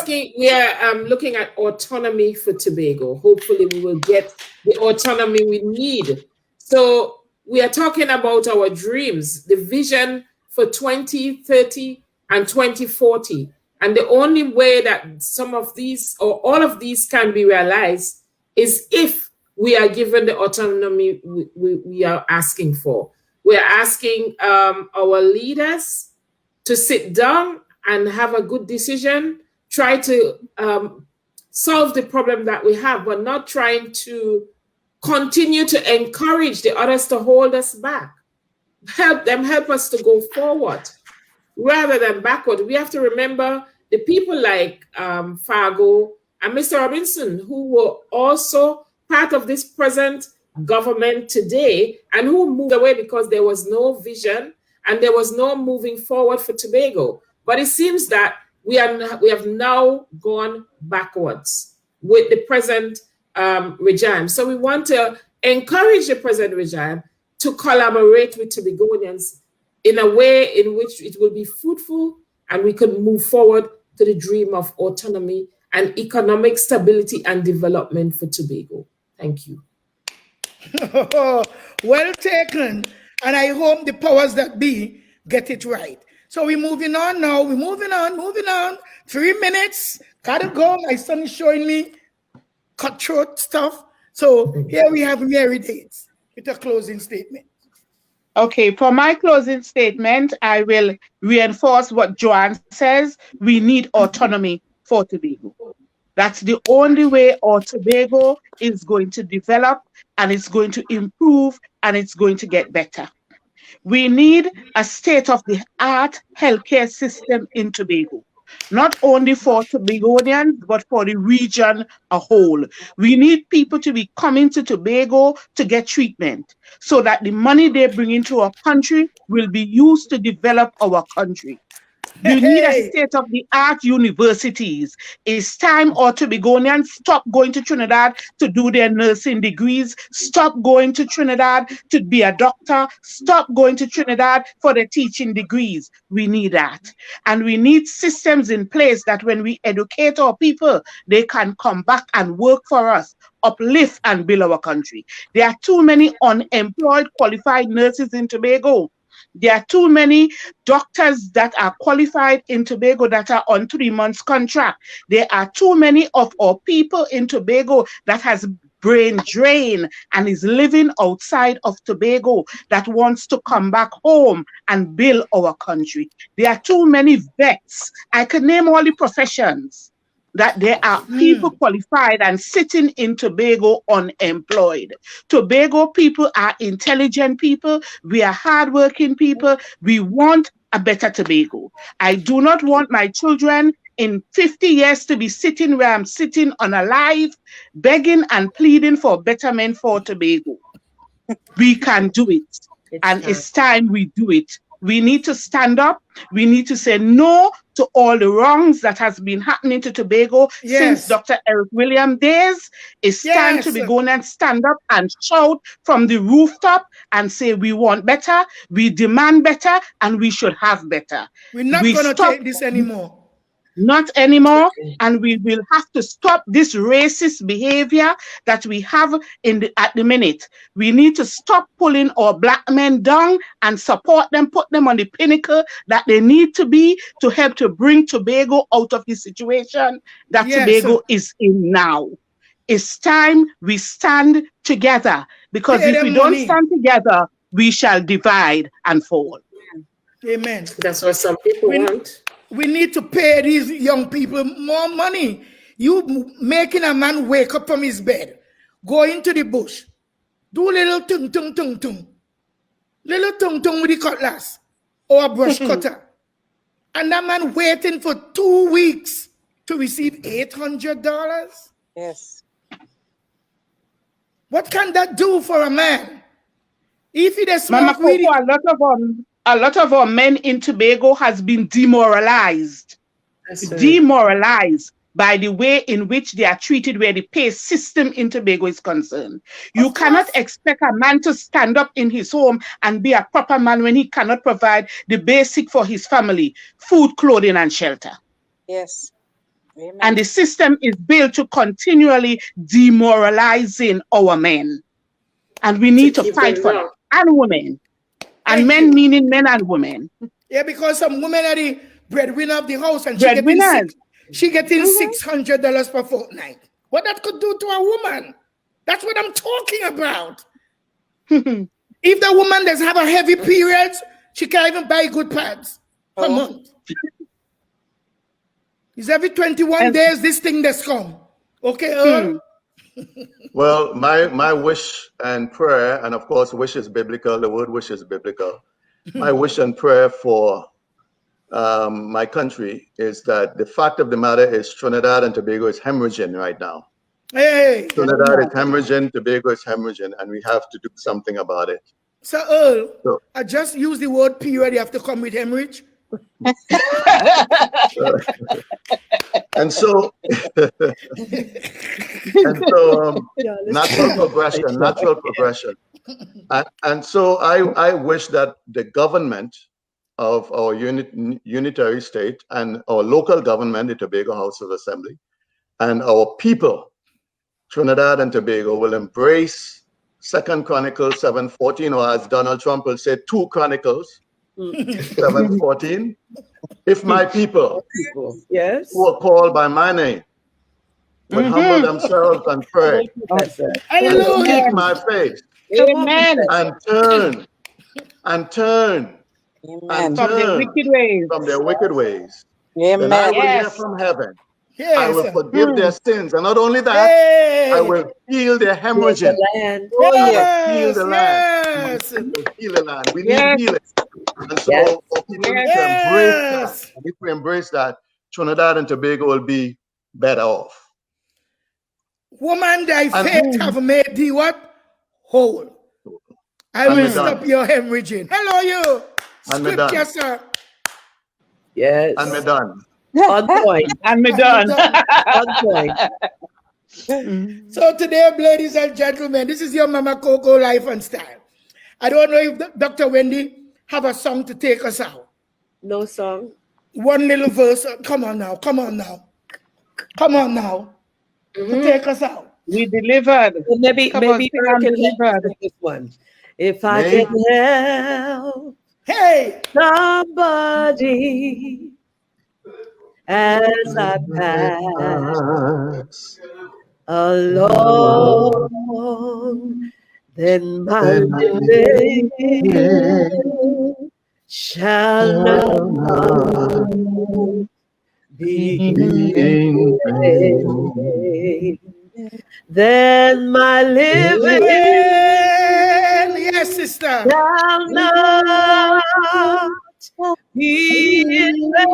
looking at autonomy for Tobago. Hopefully we will get the autonomy we need. So we are talking about our dreams, the vision for 2030 and 2040. And the only way that some of these or all of these can be realized is if we are given the autonomy we are asking for. We are asking our leaders to sit down and have a good decision, try to solve the problem that we have, but not trying to continue to encourage the others to hold us back. Help us to go forward rather than backward. We have to remember the people like Fargo and Mr. Robinson, who were also part of this present government today and who moved away because there was no vision and there was no moving forward for Tobago. But it seems that we have now gone backwards with the present regime. So we want to encourage the present regime to collaborate with Tobagonians in a way in which it will be fruitful and we can move forward to the dream of autonomy and economic stability and development for Tobago. Thank you. Well taken. And I hope the powers that be get it right. So we're moving on now. We're moving on. 3 minutes. Gotta go. My son is showing me cutthroat stuff. So here we have Mary Dates with a closing statement. Okay, for my closing statement, I will reinforce what Joanne says. We need autonomy for Tobago. That's the only way our Tobago is going to develop and it's going to improve and it's going to get better. We need a state-of-the-art healthcare system in Tobago. not only for Tobagonians, but for the region a whole. We need people to be coming to Tobago to get treatment so that the money they bring into our country will be used to develop our country. We need a state-of-the-art universities. It's time our Tobagonians stop going to Trinidad to do their nursing degrees, stop going to Trinidad to be a doctor, stop going to Trinidad for the teaching degrees. We need that. And we need systems in place that when we educate our people, they can come back and work for us, uplift and build our country. There are too many unemployed qualified nurses in Tobago. There are too many doctors that are qualified in Tobago that are on 3 months contract. There are too many of our people in Tobago that has brain drain and is living outside of Tobago that wants to come back home and build our country. There are too many vets. I could name all the professions that there are people qualified and sitting in Tobago unemployed. Tobago people are intelligent people. We are hardworking people. We want a better Tobago. I do not want my children in 50 years to be sitting where I'm sitting unalive, begging and pleading for betterment for Tobago. We can do it. It's time we do it. We need to stand up. We need to say no to all the wrongs that has been happening to Tobago since Dr. Eric Williams days. It's time to be going and stand up and shout from the rooftop and say we want better, we demand better, and we should have better. We're not going to take this anymore. Not anymore, and we will have to stop this racist behavior that we have at the minute. We need to stop pulling our black men down and support them, put them on the pinnacle that they need to be to help to bring Tobago out of the situation that Tobago is in now. It's time we stand together, because if we don't stand together, we shall divide and fall. Amen. That's what some people want. We need to pay these young people more money. You making a man wake up from his bed, go into the bush, do a little tung tung tung tung, little tung tung with the cutlass or a brush cutter, and that man waiting for 2 weeks to receive $800. Yes. What can that do for a man? If he does Mama Coco, a lot of our men in Tobago has been demoralized. Demoralized by the way in which they are treated, where the pay system in Tobago is concerned. You cannot expect a man to stand up in his home and be a proper man when he cannot provide the basic for his family: food, clothing, and shelter. Yes. Amen. And the system is built to continually demoralizing our men. And we need to fight for them, and women. And men meaning men and women. Yeah, because some women are the breadwinner of the house, and she getting $600 per fortnight. What that could do to a woman? That's what I'm talking about. If the woman does have a heavy period, she can't even buy good pads per month. It's every 21 days this thing that's come. Okay, Earl? Well, my wish and prayer, and of course, wish is biblical. The word wish is biblical. My wish and prayer for my country is that the fact of the matter is Trinidad and Tobago is hemorrhaging right now. Hey, Trinidad is hemorrhaging, Tobago is hemorrhaging, and we have to do something about it. So, Earl, I just used the word period. You have to come with hemorrhage. And so natural progression. And so I wish that the government of our unitary state and our local government, the Tobago House of Assembly, and our people, Trinidad and Tobago, will embrace 2 Chronicles 7:14, or as Donald Trump will say, 2 Chronicles 7:14. If my people, who are called by my name, would humble themselves and pray, and seek my face, and turn from their wicked ways, then I will hear from heaven. I will forgive their sins, and not only that, I will heal their hemorrhaging. Heal the land. Heal the land. We need healing. And so for people to embrace that, and if we embrace that, Trinidad and Tobago will be better off. Woman, thy faith have made thee what? Whole. I will stop your hemorrhaging. Hello, you. And me Scripture, done. sir. Yes. And me done. On point. And me done. On point. So today, ladies and gentlemen, this is your Mama Coco Life and Style. I don't know if Dr. Wendy have a song to take us out. No song. One little verse. Come on now. Come on now. Come on now. To take us out. We delivered. Well, maybe Come on, maybe sing I on can delivered. help with this one. If I can help Hey, somebody as I pass along, then my living shall not be in vain. Then my living yes, sister. shall not be in vain.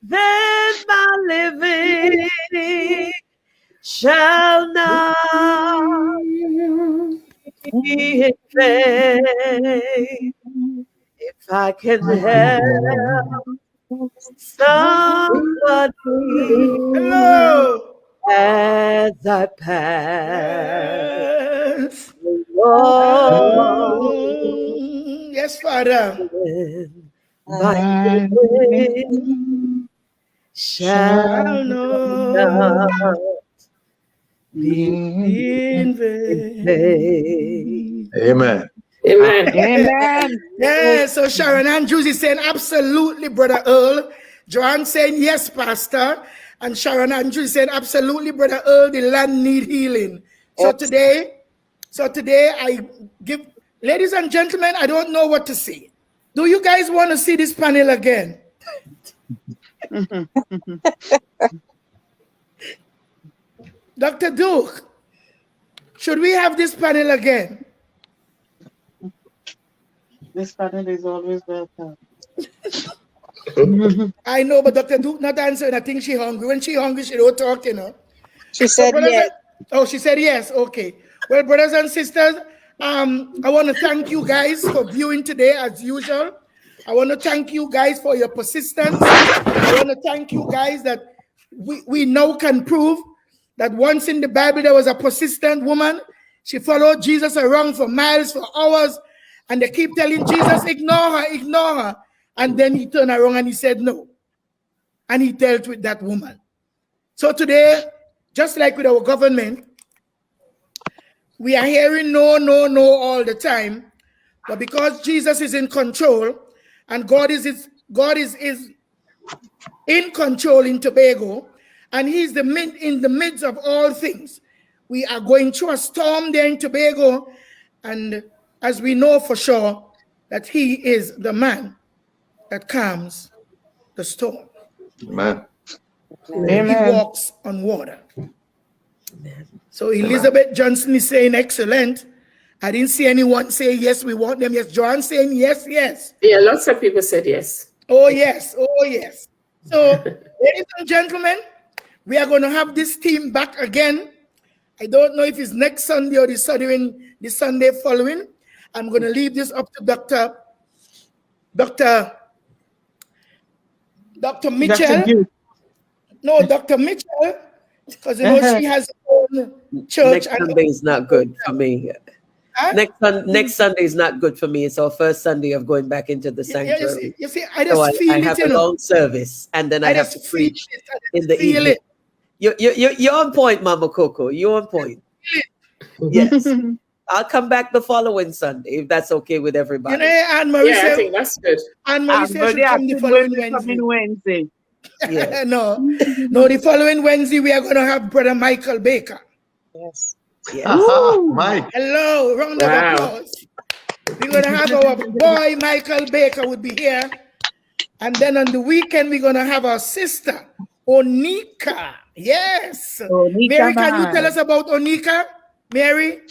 Then my living shall not be in vain. If I can help somebody Hello. as I pass along, Yes, Father. my living shall not be In vain. Amen. Amen. Amen. Yeah, so Sharon Andrews is saying absolutely, Brother Earl. Joanne saying yes, Pastor. And Sharon Andrews is saying absolutely, Brother Earl, the land need healing. So today I give, ladies and gentlemen, I don't know what to say. Do you guys want to see this panel again? Dr. Duke, should we have this panel again? This panel is always welcome. I know, but Dr. Duke not answering. I think she hungry. When she hungry, she don't talk, you know. She said yes. Oh, she said yes. Okay. Well, brothers and sisters, I want to thank you guys for viewing today as usual. I want to thank you guys for your persistence. I want to thank you guys that we now can prove that once in the Bible there was a persistent woman. She followed Jesus around for miles, for hours, and they keep telling Jesus, ignore her, ignore her. And then he turned around and he said no. And he dealt with that woman. So today, just like with our government, we are hearing no, no, no all the time. But because Jesus is in control and God is in control in Tobago, and he's in the midst of all things, we are going through a storm there in Tobago. And as we know for sure that he is the man that calms the storm. Amen. Amen. He walks on water. So Elizabeth Johnson is saying excellent. I didn't see anyone say yes, we want them. Yes, Joanne saying yes, yes. Yeah, lots of people said yes. Oh yes, oh yes. So ladies and gentlemen, we are going to have this team back again. I don't know if it's next Sunday or the Sunday following. I'm going to leave this up to Dr. Mitchell. No, Dr. Mitchell, because you know she has her own church. Next Sunday is not good for me. Huh? Next Sunday is not good for me. It's our first Sunday of going back into the sanctuary. You see, I just feel I have it, a long service, and then I have to preach in the evening. You're on point, Mama Coco. You're on point. Yes. I'll come back the following Sunday if that's okay with everybody. You know, Anne-Marie I think that's good. Anne-Marie said she'll come the following Wednesday. Yeah. No, the following Wednesday we are going to have Brother Michael Baker. Yes. Mike. Hello, round of applause. We're going to have our boy Michael Baker would be here. And then on the weekend, we're going to have our sister, Onika. Yes. Onika Mary, can you Mars. tell us about Onika? Mary?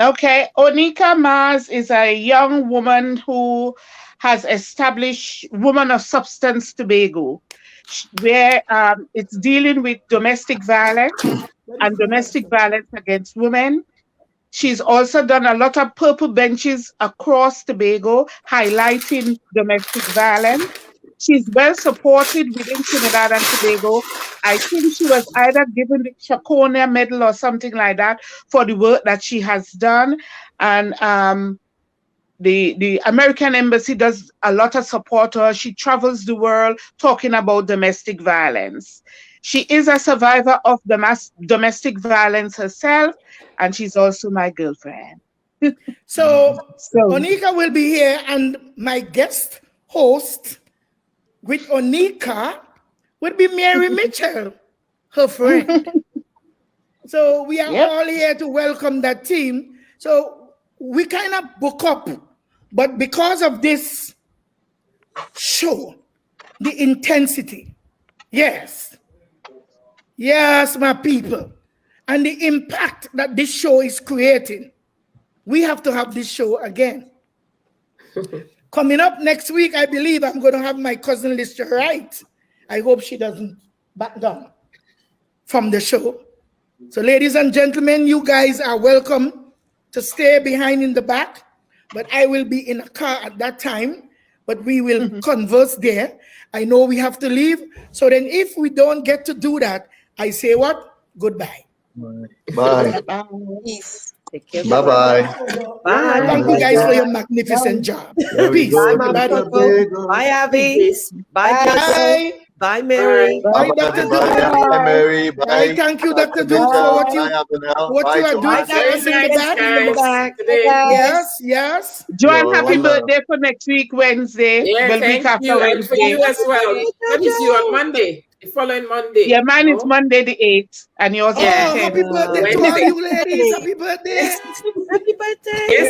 Okay, Onika Mars is a young woman who has established Women of Substance Tobago, where it's dealing with domestic violence and domestic violence against women. She's also done a lot of purple benches across Tobago, highlighting domestic violence. She's well supported within Trinidad and Tobago. I think she was either given the Chaconia Medal or something like that for the work that she has done. And the American Embassy does a lot of support her. She travels the world talking about domestic violence. She is a survivor of domestic violence herself, and she's also my girlfriend. So Onika will be here, and my guest host with Onika would be Mary Mitchell, her friend. So we are all here to welcome that team. So we kind of book up, but because of this show, the intensity, yes, my people, and the impact that this show is creating, we have to have this show again. Coming up next week, I believe I'm going to have my cousin Lister Wright. I hope she doesn't back down from the show. So ladies and gentlemen, you guys are welcome to stay behind in the back, but I will be in a car at that time, but we will converse there. I know we have to leave. So then if we don't get to do that, I say what? Goodbye. Bye. Peace. Take care. Bye-bye. Bye. Thank you guys for your magnificent job. Peace. Bye, Mama Coco. Bye, Abby. Bye, Coco. Bye, Mary. Bye, Dr. Duke. Bye, Mary. Bye. Thank you, Dr. Duke, for what you are doing for us in the back. Yes. Joanne, happy birthday for next week, Wednesday. Yeah, week thank you. And for you as well. That is you on Monday. The following Monday. Yeah, mine is Monday the 8th, and yours is the 10th. Happy birthday to all you ladies. Happy birthday. Happy birthday. Yes,